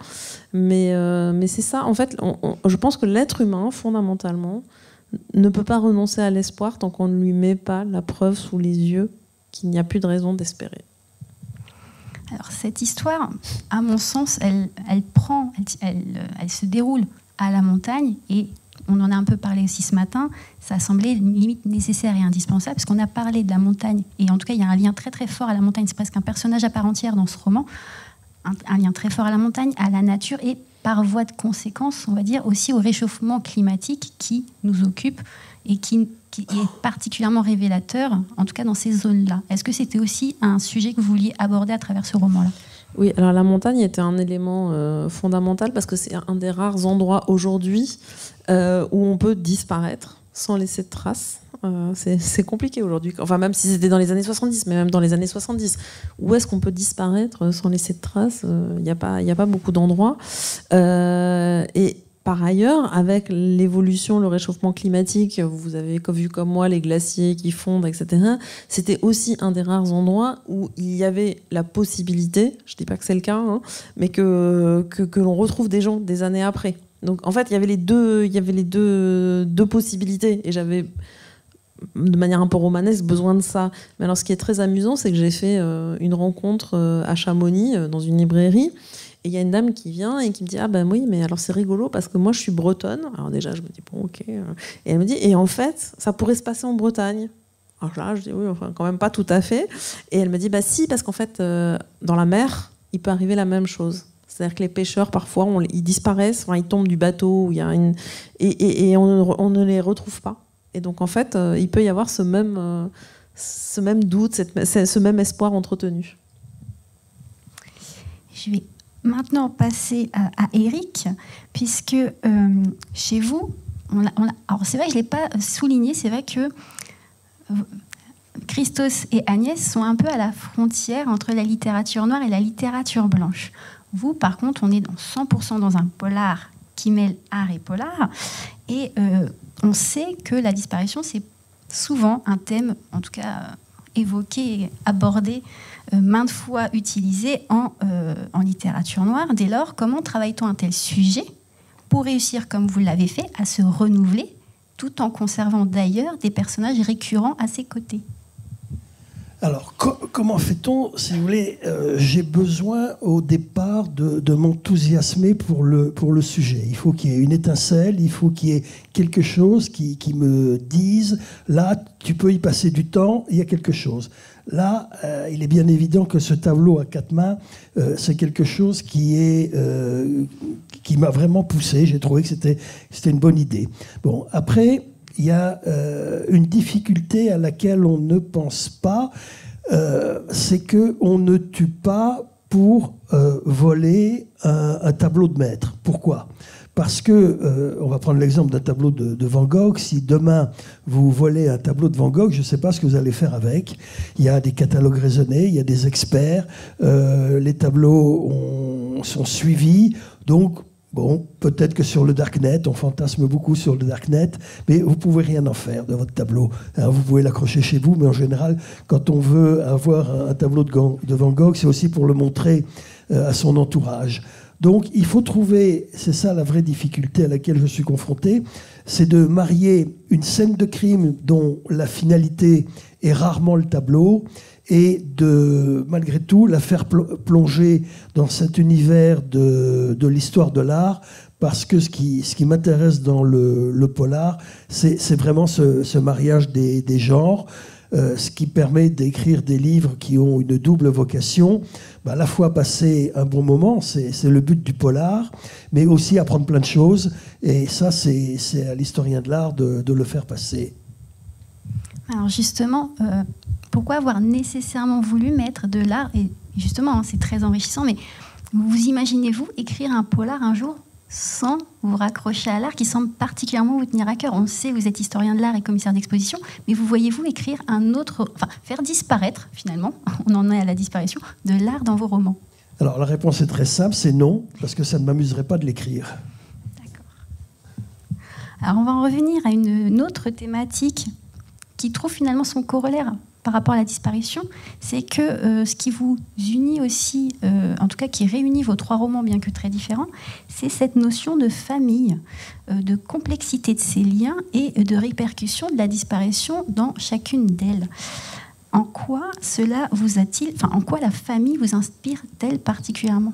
mais c'est ça, en fait, je pense que l'être humain, fondamentalement, ne peut pas renoncer à l'espoir tant qu'on ne lui met pas la preuve sous les yeux qu'il n'y a plus de raison d'espérer. Alors cette histoire, à mon sens, elle se déroule à la montagne, et on en a un peu parlé aussi ce matin, ça semblait limite nécessaire et indispensable, parce qu'on a parlé de la montagne, et en tout cas il y a un lien très très fort à la montagne, c'est presque un personnage à part entière dans ce roman, un lien très fort à la montagne, à la nature, et par voie de conséquence, on va dire, aussi au réchauffement climatique qui nous occupe et qui est particulièrement révélateur, en tout cas dans ces zones-là. Est-ce que c'était aussi un sujet que vous vouliez aborder à travers ce roman-là ? Oui, alors la montagne était un élément fondamental, parce que c'est un des rares endroits aujourd'hui où on peut disparaître sans laisser de traces. C'est compliqué aujourd'hui. Enfin, même si c'était dans les années 70, mais même dans les années 70, où est-ce qu'on peut disparaître sans laisser de traces ? Il n'y a pas beaucoup d'endroits. Et par ailleurs, avec l'évolution, le réchauffement climatique, vous avez vu comme moi les glaciers qui fondent, etc. C'était aussi un des rares endroits où il y avait la possibilité, je ne dis pas que c'est le cas, mais que l'on retrouve des gens des années après. Donc en fait, il y avait les deux possibilités, et j'avais, de manière un peu romanesque, besoin de ça. Mais alors ce qui est très amusant, c'est que j'ai fait une rencontre à Chamonix, dans une librairie. Et il y a une dame qui vient et qui me dit « Ah ben oui, mais alors c'est rigolo parce que moi je suis bretonne. » Alors déjà, je me dis « Bon, ok. » Et elle me dit « Et en fait, ça pourrait se passer en Bretagne. » Alors là, je dis « Oui, enfin quand même pas tout à fait. » Et elle me dit « Bah si, parce qu'en fait, dans la mer, il peut arriver la même chose. C'est-à-dire que les pêcheurs, parfois, ils disparaissent, enfin, ils tombent du bateau, et on ne les retrouve pas. Et donc, en fait, il peut y avoir ce même doute, ce même espoir entretenu. » Je vais maintenant passer à Éric, puisque chez vous, alors c'est vrai que je ne l'ai pas souligné, c'est vrai que Christos et Agnès sont un peu à la frontière entre la littérature noire et la littérature blanche. Vous, par contre, on est dans 100% dans un polar qui mêle art et polar, et on sait que la disparition, c'est souvent un thème, en tout cas évoqué et abordé, maintes fois utilisé en littérature noire. Dès lors, comment travaille-t-on un tel sujet pour réussir, comme vous l'avez fait, à se renouveler, tout en conservant d'ailleurs des personnages récurrents à ses côtés ? Alors, comment fait-on, si vous voulez, j'ai besoin au départ de m'enthousiasmer pour le sujet. Il faut qu'il y ait une étincelle, il faut qu'il y ait quelque chose qui me dise, là, tu peux y passer du temps, il y a quelque chose. Là, il est bien évident que ce tableau à 4 mains, c'est quelque chose qui m'a vraiment poussé. J'ai trouvé que c'était une bonne idée. Bon, après, il y a une difficulté à laquelle on ne pense pas, c'est qu'on ne tue pas pour voler un tableau de maître. Pourquoi ? Parce que, on va prendre l'exemple d'un tableau de Van Gogh. Si demain vous volez un tableau de Van Gogh, je ne sais pas ce que vous allez faire avec. Il y a des catalogues raisonnés, il y a des experts, les tableaux sont suivis. Donc, bon, peut-être que sur le Darknet, on fantasme beaucoup sur le Darknet, mais vous ne pouvez rien en faire de votre tableau. Alors, vous pouvez l'accrocher chez vous, mais en général, quand on veut avoir un tableau de Van Gogh, c'est aussi pour le montrer à son entourage. Donc, il faut trouver, c'est ça la vraie difficulté à laquelle je suis confronté, c'est de marier une scène de crime dont la finalité est rarement le tableau et de, malgré tout, la faire plonger dans cet univers de l'histoire de l'art, parce que ce qui m'intéresse dans le polar, c'est vraiment ce mariage des genres, ce qui permet d'écrire des livres qui ont une double vocation, à la fois passer un bon moment, c'est le but du polar, mais aussi apprendre plein de choses, et ça c'est à l'historien de l'art de le faire passer. Alors justement, pourquoi avoir nécessairement voulu mettre de l'art, et justement c'est très enrichissant, mais vous imaginez-vous écrire un polar un jour sans vous raccrocher à l'art qui semble particulièrement vous tenir à cœur? On sait que vous êtes historien de l'art et commissaire d'exposition, mais vous voyez-vous écrire faire disparaître, finalement, on en est à la disparition, de l'art dans vos romans? Alors la réponse est très simple, c'est non, parce que ça ne m'amuserait pas de l'écrire. D'accord. Alors on va en revenir à une autre thématique qui trouve finalement son corollaire par rapport à la disparition, c'est que ce qui vous unit aussi, en tout cas qui réunit vos 3 romans, bien que très différents, c'est cette notion de famille, de complexité de ces liens et de répercussion de la disparition dans chacune d'elles. En quoi cela vous a-t-il, en quoi la famille vous inspire-t-elle particulièrement ?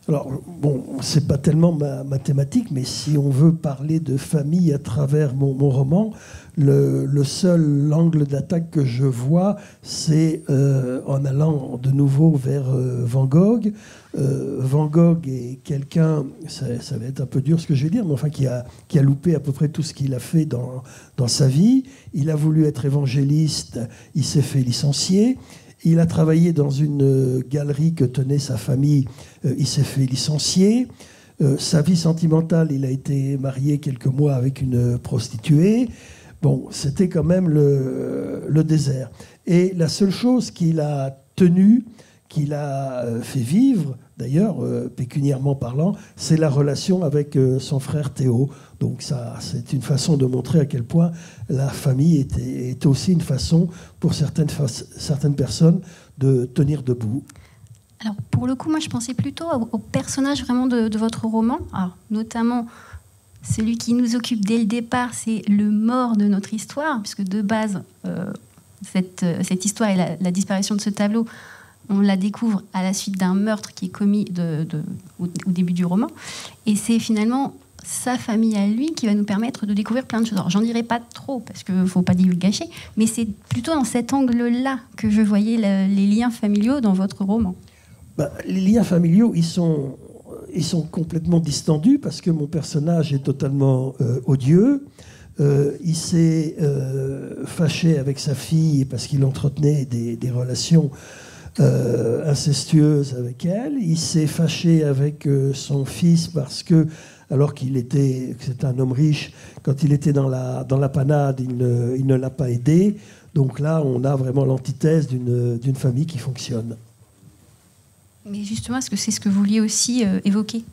Alors, bon, c'est pas tellement ma thématique, mais si on veut parler de famille à travers mon roman, le seul angle d'attaque que je vois, c'est en allant de nouveau vers Van Gogh. Van Gogh est quelqu'un, ça va être un peu dur ce que je vais dire, mais enfin qui a loupé à peu près tout ce qu'il a fait dans sa vie. Il a voulu être évangéliste, il s'est fait licencier. Il a travaillé dans une galerie que tenait sa famille, il s'est fait licencier. Sa vie sentimentale, il a été marié quelques mois avec une prostituée. Bon, c'était quand même le désert. Et la seule chose qu'il a tenue, qu'il a fait vivre, d'ailleurs, pécuniairement parlant, c'est la relation avec son frère Théo. Donc ça, c'est une façon de montrer à quel point la famille était aussi une façon pour certaines personnes de tenir debout. Alors pour le coup, moi je pensais plutôt au personnage vraiment de votre roman, alors, notamment celui qui nous occupe dès le départ, c'est le mort de notre histoire, puisque de base, cette histoire et la disparition de ce tableau, on la découvre à la suite d'un meurtre qui est commis au début du roman. Et c'est finalement sa famille à lui qui va nous permettre de découvrir plein de choses. Alors, j'en dirai pas trop, parce qu'il ne faut pas divulgacher, mais c'est plutôt dans cet angle-là que je voyais les liens familiaux dans votre roman. Les liens familiaux, ils sont complètement distendus, parce que mon personnage est totalement odieux. Il s'est fâché avec sa fille parce qu'il entretenait des relations incestueuse avec elle. Il s'est fâché avec son fils parce que, alors c'est un homme riche, quand il était dans la panade, il ne l'a pas aidé. Donc là, on a vraiment l'antithèse d'une famille qui fonctionne. Mais justement, est-ce que c'est ce que vous vouliez aussi évoquer ?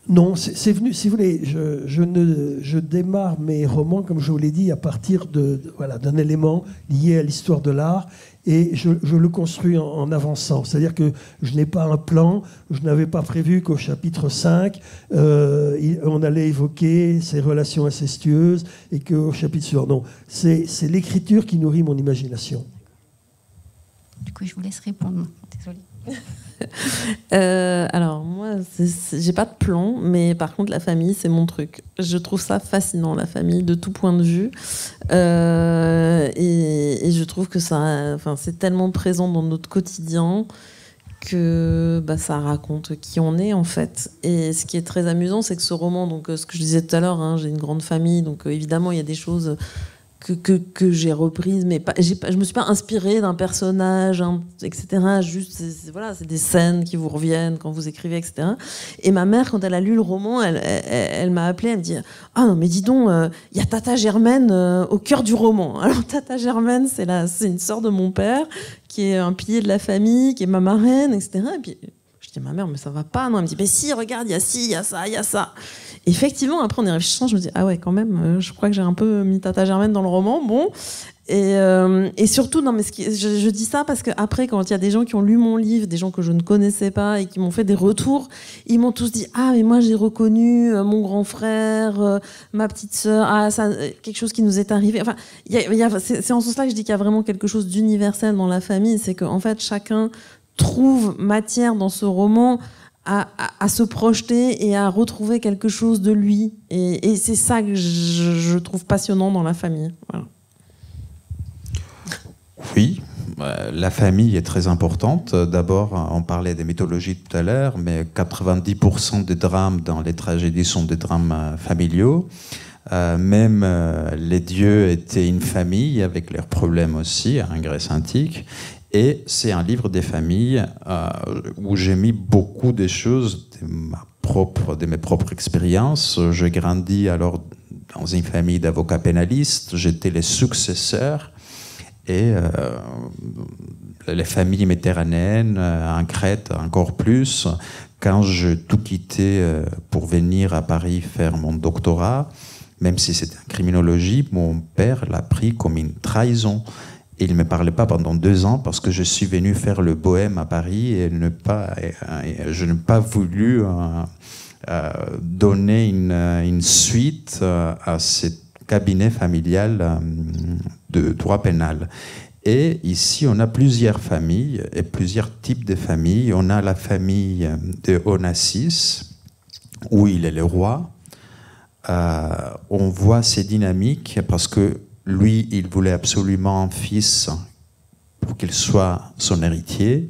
Non, c'est venu, si vous voulez, je démarre mes romans, comme je vous l'ai dit, à partir d'un élément lié à l'histoire de l'art, et je le construis en avançant. C'est-à-dire que je n'ai pas un plan, je n'avais pas prévu qu'au chapitre 5, on allait évoquer ces relations incestueuses, et qu'au chapitre suivant, non. C'est l'écriture qui nourrit mon imagination. Du coup, je vous laisse répondre. Désolée. Alors moi, j'ai pas de plan, mais par contre la famille, c'est mon truc. Je trouve ça fascinant, la famille, de tout point de vue, et je trouve que c'est tellement présent dans notre quotidien que ça raconte qui on est en fait. Et ce qui est très amusant, c'est que ce roman, donc ce que je disais tout à l'heure, j'ai une grande famille, donc évidemment il y a des choses que j'ai reprise, mais je me suis pas inspirée d'un personnage, etc. Juste, c'est des scènes qui vous reviennent quand vous écrivez, etc. Et ma mère, quand elle a lu le roman, elle m'a appelée, elle me dit « Ah non, mais dis donc, il y a Tata Germaine au cœur du roman. » Alors Tata Germaine, c'est une sœur de mon père, qui est un pilier de la famille, qui est ma marraine, etc. Et puis je dis « Ma mère, mais ça va pas. » Non, elle me dit « Mais si, regarde, il y a ci, il y a ça, il y a ça. » Effectivement, après, en y réfléchissant, je me dis, ah ouais, quand même, je crois que j'ai un peu mis Tata Germaine dans le roman. Bon. Et surtout, non, mais je dis ça parce qu'après, quand il y a des gens qui ont lu mon livre, des gens que je ne connaissais pas et qui m'ont fait des retours, ils m'ont tous dit, ah, mais moi, j'ai reconnu mon grand frère, ma petite sœur, ça, quelque chose qui nous est arrivé. Enfin, c'est en ce sens-là que je dis qu'il y a vraiment quelque chose d'universel dans la famille. C'est qu'en fait, chacun trouve matière dans ce roman à se projeter et à retrouver quelque chose de lui. Et c'est ça que je trouve passionnant dans la famille. Voilà. Oui, la famille est très importante. D'abord, on parlait des mythologies tout à l'heure, mais 90% des drames dans les tragédies sont des drames familiaux. Même les dieux étaient une famille avec leurs problèmes aussi, en Grèce antique. Et c'est un livre des familles où j'ai mis beaucoup de choses de mes propres expériences. Je grandis alors dans une famille d'avocats pénalistes. J'étais le successeur. Et les familles méditerranéennes, en Crète encore plus. Quand je tout quittais pour venir à Paris faire mon doctorat, même si c'était en criminologie, mon père l'a pris comme une trahison. Et il ne me parlait pas pendant 2 ans parce que je suis venu faire le bohème à Paris et je n'ai pas voulu donner une suite à ce cabinet familial de droit pénal. Et ici, on a plusieurs familles et plusieurs types de familles. On a la famille de Onassis, où il est le roi. On voit ces dynamiques parce que lui, il voulait absolument un fils pour qu'il soit son héritier.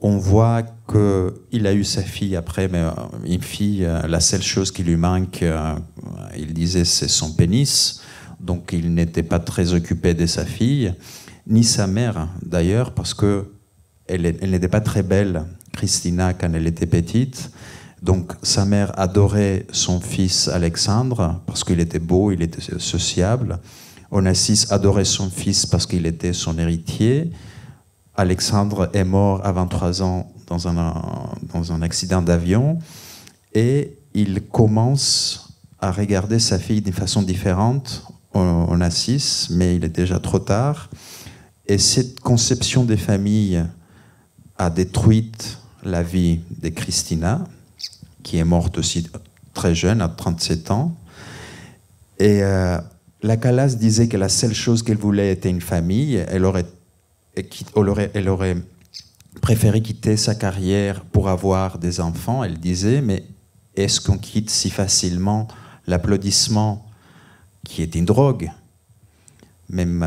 On voit qu'il a eu sa fille après, mais une fille, la seule chose qui lui manque, il disait, c'est son pénis. Donc il n'était pas très occupé de sa fille, ni sa mère d'ailleurs, parce qu'elle n'était pas très belle, Christina, quand elle était petite. Donc sa mère adorait son fils Alexandre parce qu'il était beau, il était sociable. Onassis adorait son fils parce qu'il était son héritier. Alexandre est mort à 23 ans dans un accident d'avion et il commence à regarder sa fille d'une façon différente, Onassis, mais il est déjà trop tard. Et cette conception des familles a détruit la vie de Christina, qui est morte aussi très jeune, à 37 ans. Et la Calas disait que la seule chose qu'elle voulait était une famille. Elle aurait préféré quitter sa carrière pour avoir des enfants. Elle disait, mais est-ce qu'on quitte si facilement l'applaudissement qui est une drogue? Même,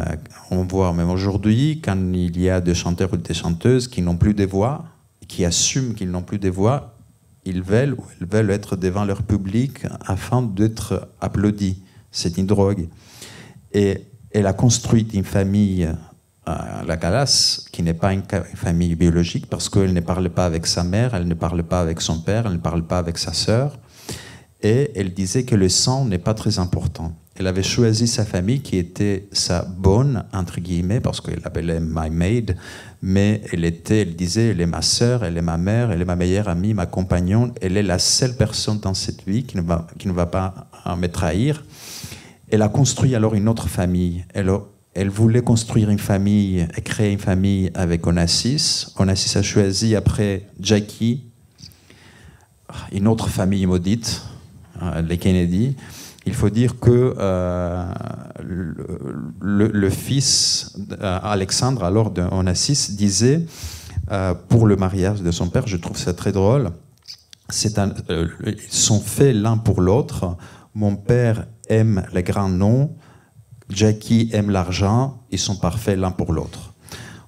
on voit même aujourd'hui, quand il y a des chanteurs ou des chanteuses qui n'ont plus de voix, qui assument qu'ils n'ont plus de voix, ils veulent être devant leur public afin d'être applaudis. C'est une drogue. Et elle a construit une famille, la Calas, qui n'est pas une famille biologique, parce qu'elle ne parle pas avec sa mère, elle ne parle pas avec son père, elle ne parle pas avec sa sœur. Et elle disait que le sang n'est pas très important. Elle avait choisi sa famille qui était sa bonne, entre guillemets, parce qu'elle l'appelait my maid, mais elle disait, elle est ma sœur, elle est ma mère, elle est ma meilleure amie, ma compagnonne, elle est la seule personne dans cette vie qui ne va pas me trahir. Elle a construit alors une autre famille. Elle voulait construire une famille et créer une famille avec Onassis. Onassis a choisi après Jackie, une autre famille maudite, les Kennedy. Il faut dire que le fils Alexandre, alors de Onassis, disait pour le mariage de son père, je trouve ça très drôle, ils sont faits l'un pour l'autre. Mon père aime les grands noms, Jackie aime l'argent, ils sont parfaits l'un pour l'autre.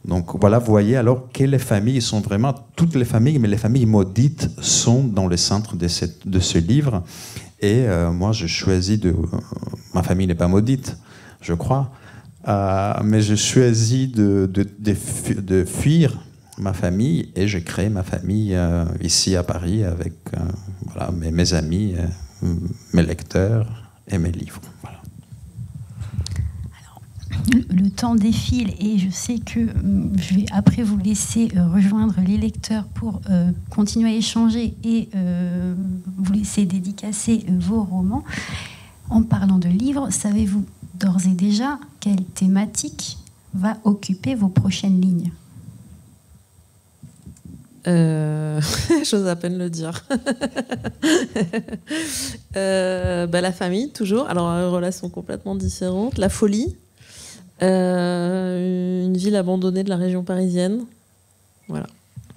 Donc voilà, vous voyez alors que les familles sont vraiment, toutes les familles, mais les familles maudites sont dans le centre de ce livre. Et moi, je choisis ma famille n'est pas maudite, je crois, mais je choisis de fuir ma famille et je crée ma famille ici à Paris avec voilà, mes amis, mes lecteurs et mes livres. Voilà. Le temps défile et je sais que je vais après vous laisser rejoindre les lecteurs pour continuer à échanger et vous laisser dédicacer vos romans. En parlant de livres, savez-vous d'ores et déjà quelle thématique va occuper vos prochaines lignes ? J'ose à peine le dire. La famille, toujours. Alors, une relation complètement différente. La folie. Une ville abandonnée de la région parisienne. Voilà.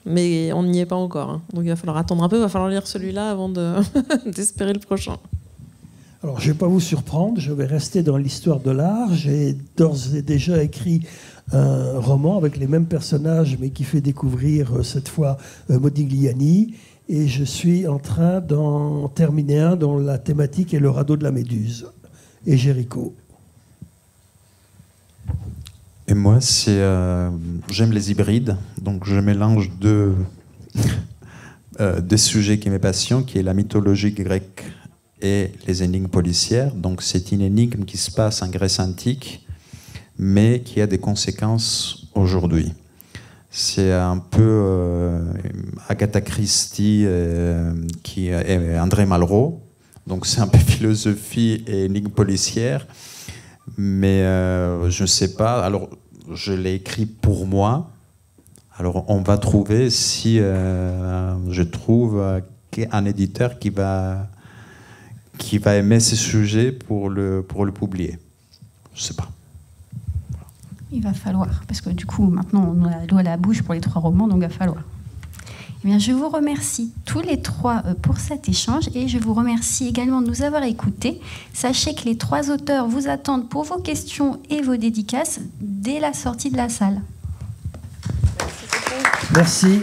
Mais on n'y est pas encore. Hein. Donc il va falloir attendre un peu. Il va falloir lire celui-là avant d'espérer le prochain. Alors, je ne vais pas vous surprendre. Je vais rester dans l'histoire de l'art. J'ai d'ores et déjà écrit un roman avec les mêmes personnages, mais qui fait découvrir cette fois Modigliani. Et je suis en train d'en terminer un dont la thématique est le radeau de la Méduse et Jéricho. Et moi, j'aime les hybrides, donc je mélange deux sujets qui me passionnent, qui est la mythologie grecque et les énigmes policières. Donc c'est une énigme qui se passe en Grèce antique, mais qui a des conséquences aujourd'hui. C'est un peu Agatha Christie et André Malraux, donc c'est un peu philosophie et énigme policière, mais je ne sais pas, alors je l'ai écrit pour moi, alors on va trouver si je trouve un éditeur qui va aimer ce sujet pour le publier. Je ne sais pas. Il va falloir, parce que du coup, maintenant, on a l'eau à la bouche pour les 3 romans, donc il va falloir. Eh bien, je vous remercie tous les 3 pour cet échange et je vous remercie également de nous avoir écoutés. Sachez que les 3 auteurs vous attendent pour vos questions et vos dédicaces dès la sortie de la salle. Merci.